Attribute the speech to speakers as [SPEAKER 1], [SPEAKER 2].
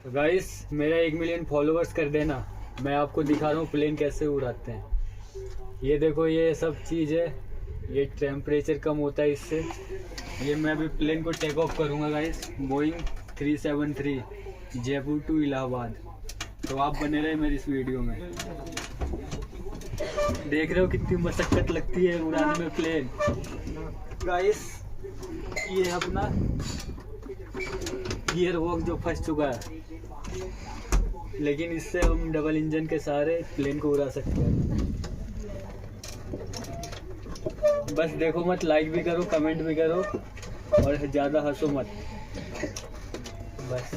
[SPEAKER 1] तो गाइस मेरा 1 million followers कर देना। मैं आपको दिखा रहा हूँ प्लेन कैसे उड़ाते हैं। ये देखो ये सब चीज़ है, ये टेम्परेचर कम होता है इससे। ये मैं अभी प्लेन को टेक ऑफ करूँगा guys, Boeing 373 Jaipur to Allahabad. तो आप बने रहे मेरी इस वीडियो में। देख रहे हो कितनी मशक्कत लगती है उड़ाने में प्लेन। गाइस ये अपना गियर बॉक्स जो फंस चुका है, लेकिन इससे हम डबल इंजन के सहारे प्लेन को उड़ा सकते हैं। बस देखो मत, लाइक भी करो, कमेंट भी करो और ज़्यादा हंसो मत बस।